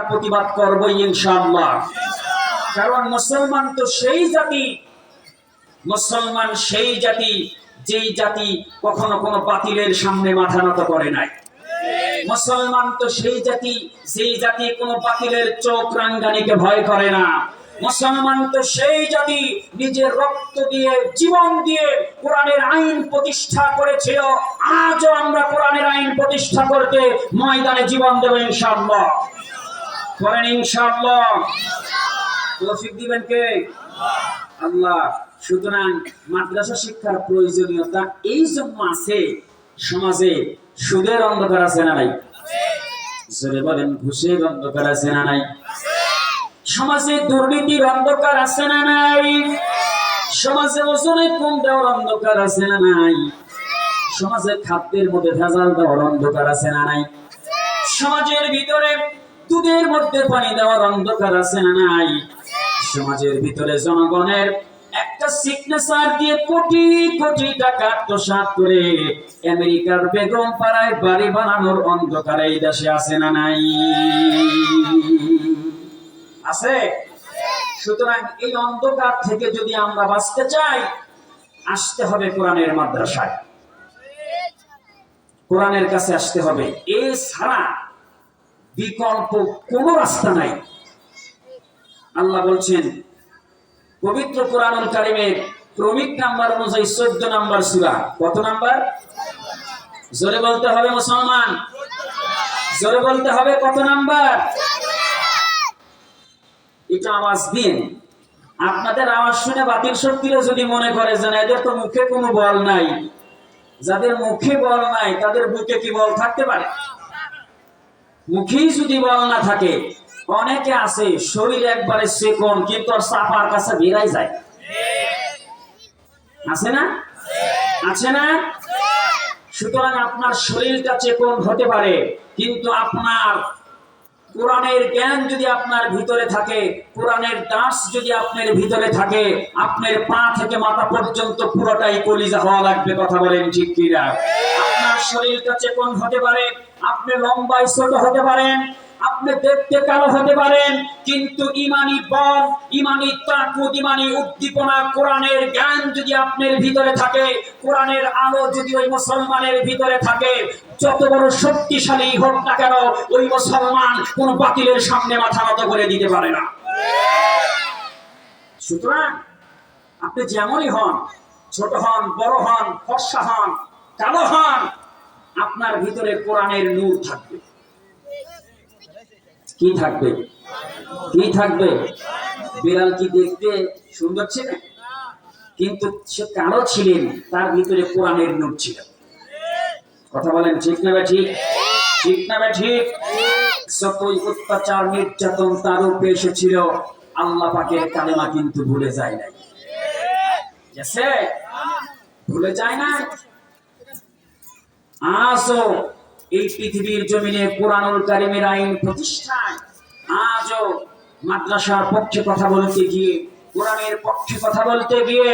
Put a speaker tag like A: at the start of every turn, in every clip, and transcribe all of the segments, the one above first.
A: প্রতিবাদ করবই ইনশাআল্লাহ। কারণ মুসলমান তো সেই জাতি, মুসলমান সেই জাতি যেই জাতি কখনো কোনো বাতিলের সামনে মাথা নত করে নাই। মুসলমান তো সেই জাতি যেই জাতি কোনো বাতিলের চোখ রাঙ্গানিকে ভয় করে না। মুসলমান তো সেই জাতি নিজের রক্ত দিয়ে জীবন দিয়ে কোরআনের আইন প্রতিষ্ঠা করেছিল। আজও আমরা কোরআনের আইন প্রতিষ্ঠা করতে ময়দানে জীবন দেব ইনশাআল্লাহ। করেন ইনশাআল্লাহ। তৌফিক দিবেন কে? আল্লাহ। সুতরাং মাদ্রাসা শিক্ষার প্রয়োজনীয়তা এই জন্য আছে, সমাজে সুদের অন্ধকার আছে না নাই? জোরে বলেন, ঘুষের অন্ধকার আছে না নাই? সমাজে দুর্নীতির অন্ধকার আছে না নাই? সমাজে ওজনে কম দেওয়ার অন্ধকার আছে না নাই? সমাজে খাদ্যের মধ্যে ভেজাল দেওয়ার অন্ধকার আছে না নাই? সমাজের ভিতরে দুধের মধ্যে পানি দেওয়ার অন্ধকার আছে না নাই? সমাজের ভিতরে জনগণের একটা সিগনেচার দিয়ে কোটি কোটি টাকা আত্মসাৎ করে আমেরিকার বেগম পাড়ায় বাড়ি বানানোর অন্ধকার এই দেশে আছে না নাই? আছে। সুতরাং এই অন্ধকার থেকে যদি আমরা বাঁচতে চাই, আসতে হবে কোরআনের মাদ্রাসায়, কোরআনের কাছে আসতে হবে। এছাড়া বিকল্প কোনো রাস্তা নাই। আল্লাহ বলছেন পবিত্র কোরআনুল কারীমের ক্রমিক নাম্বার অনুযায়ী 14 নাম্বার সূরা। কত নাম্বার? জোরে বলতে হবে মুসলমান, জোরে বলতে হবে। কত নাম্বার? এটা আওয়াজ দিন। আপনাদের আওয়াজ শুনে বাতিল শক্তিরা যদি মনে করে যে এদের তো মুখে কোনো বল নাই, যাদের মুখে বল নাই তাদের বুকে কি বল থাকতে পারে? মুখেই যদি বল না থাকে, অনেকে আছে শরীর একবারে সেকন কিন্তু আর সাপার কাছে বেরাই যায়, আছে না? আছে না? সুতরাং আপনার শরীরটা চেকন হতে পারে, কিন্তু আপনার কোরআনের জ্ঞান যদি আপনার ভিতরে থাকে, কোরআনের দাস যদি আপনার ভিতরে থাকে, আপনার পা থেকে মাথা পর্যন্ত পুরোটাই কলিজা হওয়া লাগবে। কথা বলেন ঠিক কিনা? আপনার শরীরটা চেকন হতে পারে, আপনি লম্বায় ছোট হতে পারেন, আপনি দেখতে কালো হতে পারেন, কিন্তু ইমানি বল, ইমানি তাকুত, ইমানি উদ্দীপনা, কোরআনের জ্ঞান যদি আপনার ভিতরে থাকে, কোরআনের আলো যদি ওই মুসলমানের ভিতরে থাকে, যত বড় শক্তিশালী হোক না কেন, ওই মুসলমান কোন বাতিলের সামনে মাথা নত করে দিতে পারে না। সুতরাং আপনি যেমনই হন, ছোট হন, বড় হন, ফর্সা হন, কালো হন, আপনার ভিতরে কোরআনের নূর থাকবে। কি থাকবে? কি থাকবে? বিড়াল কি দেখতে সুন্দর ছিল? কিন্তু সে কালো ছিলেন, তার ভিতরে কোরআনের নূর ছিল। কথা বলেন ঠিক না? ঠিক ঠিক না? ঠিক। যতই অত্যাচার নির্যাতন তার উপরে এসেছিল, আল্লাহ পাকের কালেমা কিন্তু ভুলে যায় নাই। ভুলে যায় না। আজও এই পৃথিবীর জমিনে কোরআনুল কারীমের আইন প্রতিষ্ঠায় আজও মাদ্রাসার পক্ষে কথা বলতে গিয়ে, কোরআনের পক্ষে কথা বলতে গিয়ে,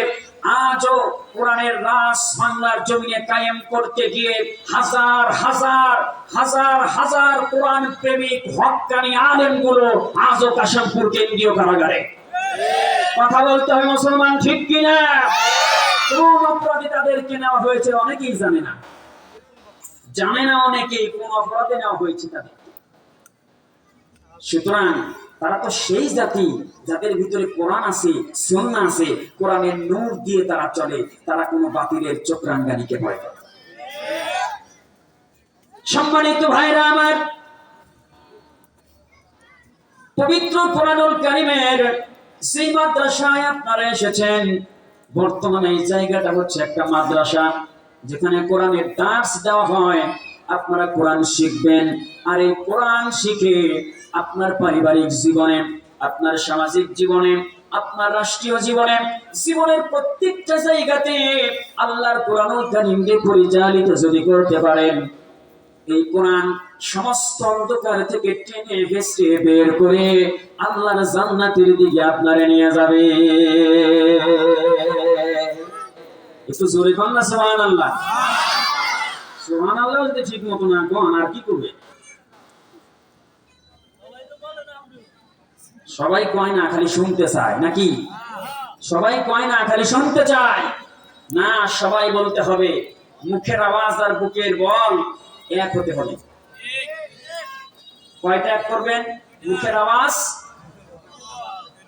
A: আজও কোরআনের রাস বাংলার জমিনে কায়েম করতে গিয়ে হাজার হাজার হাজার হাজার কোরআন প্রেমিক হক্কানি আলেমগুলো আজও কাশিমপুর কেন্দ্রীয় কারাগারে। কথা বলতে হবে মুসলমান, ঠিক কিনা? কোন অপরাধে তাদেরকে নেওয়া হয়েছে অনেকেই জানে না, জানে না অনেকে কোন অপরাধে নেওয়া হয়েছে তাদের। সুতরাং তারা তো সেই জাতি যাদের ভিতরে কোরআন আছে, সুন্নাহ আছে, কোরআনের নূর দিয়ে তারা চলে, তারা কোনো বাতিলের চক্রাঙ্গানিকে ভয় করে। সম্মানিত ভাইরা আমার, পবিত্র কোরআনুল কারীমের সেই মাদ্রাসায় আপনারা এসেছেন, বর্তমানে এই জায়গাটা হচ্ছে একটা মাদ্রাসা যেখানে কোরআনের দার্স দেওয়া হয়। আপনারা কোরআন শিখবেন, আর এই কোরআন শিখে আপনার পারিবারিক জীবনে, আপনার সামাজিক জীবনে, আপনার রাষ্ট্রীয় জীবনে, জীবনের প্রত্যেকটা জায়গাতে আল্লাহর কোরআনুল কারীমকে পরিচালিত যদি করতে পারেন, এই কোরআন সমস্ত অন্ধকার থেকে টেনে ভেসে বের করে আল্লাহর জান্নাতের দিকে আপনারে নিয়ে যাবে। একটু জোরে কোন না সুবহানাল্লাহ। সুবহানাল্লাহ যদি ঠিক মতো না কোন আর কি করবে? সবাই কয় না, খালি শুনতে চায় নাকি? সবাই কয় না, খালি শুনতে চায় না। সবাই বলতে হবে মুখের আওয়াজ আর বুকের বল এক হতে হবে। কয়টা এক করবেন? মুখের আওয়াজ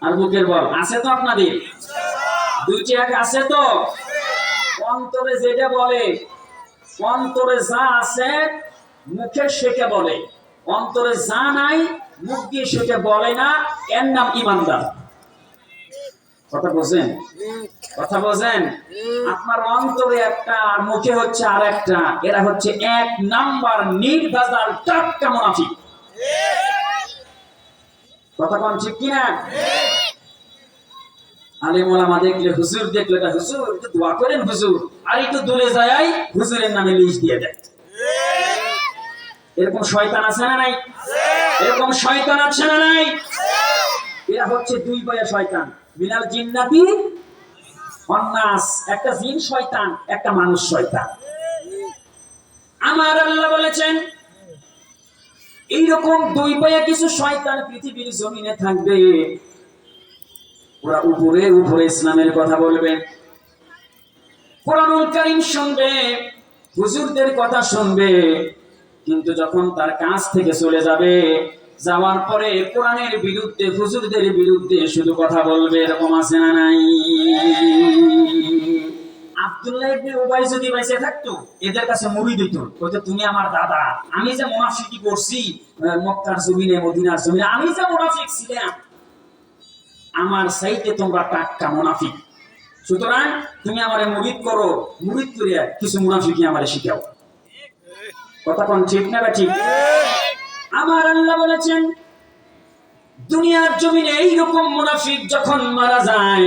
A: আর বুকের বল আছে তো আপনাদের? দুইটি এক আছে তো? অন্তরে যেটা বলে, অন্তরে যা আছে মুখে সেটা বলে, অন্তরে যা নাই মুখ দিয়ে সেটা বলে না, এর নাম ইমানদার। কথা বোঝেন? কথা বোঝেন? আপনার অন্তরে একটা আর মুখে হচ্ছে আর একটা, এরা হচ্ছে এক নাম্বার নির্ভেজাল টাটকা মুনাফিক। কথা কোন ঠিক কিনা? আলেম ওলামা দেখলে, হুজুর দেখলে, হুজুর একটু দোয়া করেন হুজুর, আর একটু দূরে যায় হুজুরের নামে লিস্ট দিয়ে দেয়। এরকম শয়তান আছে না নাই? এরকম শয়তান আছে না নাই? এরা হচ্ছে দুই পায়া শয়তান, মিনাল জিন্নাতি ওয়ান নাস। একটা জিন শয়তান, একটা মানুষ শয়তান। আমার আল্লাহ বলেছেন এইরকম দুই পায়া কিছু শয়তান পৃথিবীর জমিনে থাকবে। ওরা উপরে উপরে ইসলামের কথা বলবে, কোরআনুল কারীম শুনবে, হুজুরদের কথা শুনবে, কিন্তু যখন তার কাছ থেকে চলে যাবে, যাওয়ার পরে কোরআনের বিরুদ্ধে, হুজুরদের বিরুদ্ধে শুধু কথা বলবে। এরকম আছে না নাই? আব্দুল্লাহ ইবনে উবাই যদি বেঁচে থাকতো, এদের কাছে মুড়ি দিত, বলতো তুমি আমার দাদা, আমি যে মুনাফিকি করছি মক্কার জমিনে, মদিনার জমিনে, আমি যে মুনাফিক ছিলাম, আমার চাইতে তোমরা টাটকা মুনাফিক। সুতরাং তুমি আমারে মুরিদ করো, মুরিদ করে কিছু মুনাফিকি আমারে শিখাও। কথা কোন ঠিক না? ঠিক। আমার আল্লাহ বলেছেন দুনিয়ার জমিনে এইরকম মুনাফিক যখন মারা যায়,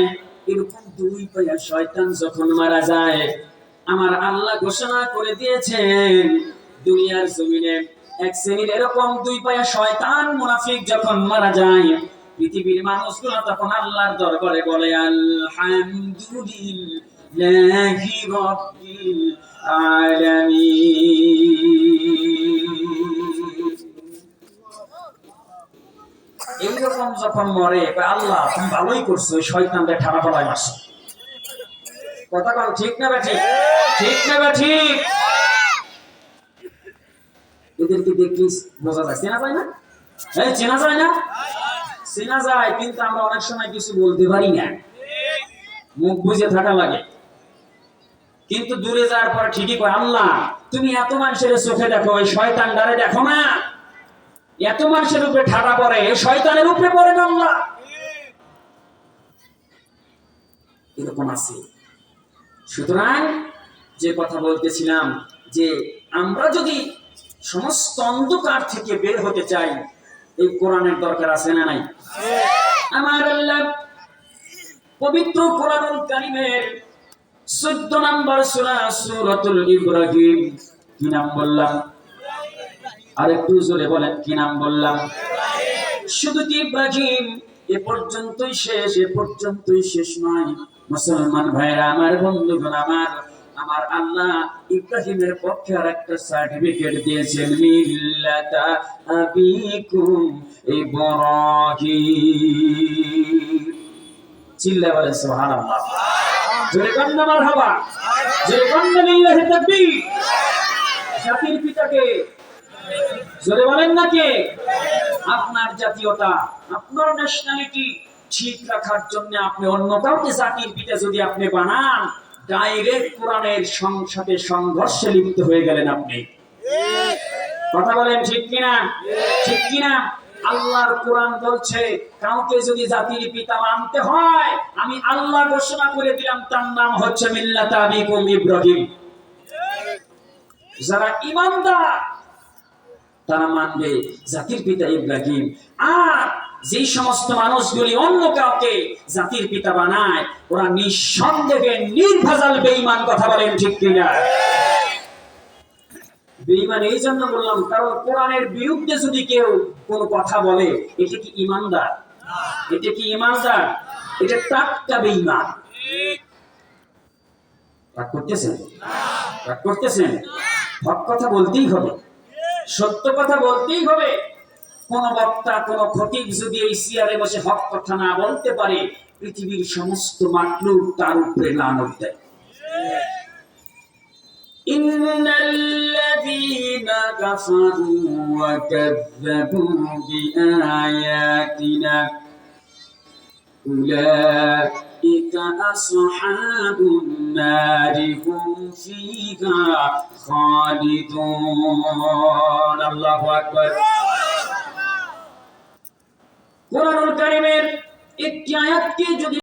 A: এরকম দুই পায়া শয়তান যখন মারা যায়, আমার আল্লাহ ঘোষণা করে দিয়েছেন দুনিয়ার জমিনে এক শ্রেণীর এরকম দুই পায়া শয়তান মুনাফিক যখন মারা যায়, পৃথিবীর মানুষগুলো তখন আল্লাহর দরবারে বলে আলহামদুলিল্লাহি রাব্বিল আলামিন। এইরকম যখন মরে, আল্লাহ তুমি ভালোই করছো, ওই শয়তানকে ঠাড়া পড়ায় মারছো। কথা কোন ঠিক না? ঠিক। ঠিক না? ঠিক। এদেরকে দেখলে বোঝা যায়, চেনা যায় না? এই চেনা যায় না? চেনা যায়, কিন্তু আমরা অনেক সময় কিছু বলতে পারি না, মুখ বুঝে থাকা লাগে। কিন্তু দূরে যাওয়ার পর ঠিকই কয় আল্লাহ তুমি এত মানুষের চোখে দেখো, ওই শয়তানটারে দেখো না, এত মানুষের উপরে ঠাড়া পড়ে, এই শয়তানের উপরে পড়ে না আল্লাহ। এরকম আছে। সুতরাং যে কথা বলতেছিলাম, যে আমরা যদি সমস্ত অন্ধকার থেকে বের হতে চাই, এই কোরআনের দরকার আছে না নাই? আমার আল্লাহ পবিত্র কোরআনুল কারীমের 14 নম্বর সূরা সূরাতুল ইব্রাহিম, কি নাম বললাম? আরেকটু জোরে বলেন, কি নাম বললাম? শুধু কি ইব্রাহিম এ পর্যন্তই শেষ? এ পর্যন্তই শেষ নয় মুসলমান ভাইরা আমার, বন্ধুগণ আমার, আমার আল্লাহ ইব্রাহিমের পক্ষে আরেকটা সার্টিফিকেট দিয়েছেন, মিল্লাতা আবিকুম ইব্রাহিম। চিল্লা বলেন সুবহানাল্লাহ, জোরে কান্না মারহাবা, জোরে কান্না লিল্লাহি তাকবীর। জাতির পিতাকে জোরে বলেন না কে? আপনার জাতীয়তা, আপনার ন্যাশনালিটি ঠিক রাখার জন্য আপনি অন্য কাউকে জাতির পিতা যদি আপনি বানান, ডাইরেক্ট কোরআনের সাথে সংঘর্ষে লিপ্ত হয়ে গেলেন আপনি। কথা বলেন ঠিক কিনা? ঠিক কিনা? আল্লাহর কোরআন বলছে কাউকে যদি জাতির পিতা মানতে হয়, আমি আল্লাহ ঘোষণা করে দিলাম তার নাম হচ্ছে মিল্লাতা আবিকুম ইব্রাহিম। যারা ঈমানদার তারা মানবে জাতির পিতা ইব্রাহিম। আর যে সমস্ত মানুষগুলি অন্য কাউকে জাতির পিতা বানায়, ওরা নিঃসন্দেহে নির্ভেজাল বেঈমান। কথা বলেন ঠিক কিনা? বেঈমান এই জন্য বললাম, কারণ কোরআনের বিরুদ্ধে যদি কেউ কোনো কথা বলে, এটা কি ঈমানদার? এটা কি ঈমানদার? এটা টাটকা বেঈমান। রাগ করতেছেন? রাগ করতেছেন? হক কথা বলতেই হবে, সত্য কথা বলতেই হবে। কোন বক্তা কোন খতিব যদি এই চেয়ারে বসে হক কথা না বলতে পারে, পৃথিবীর সমস্ত মাখলুক তার উপরে লানত দেয়। ইন্নাল্লাযীনা কাফারু ওয়া কাযযাবু বিআয়াতিনা উলাইকা আসহাবুন নারি হুম ফিহা খালিদুন। আল্লাহু আকবার। কুরআনুল কারীমের একটি আয়াতকে যদি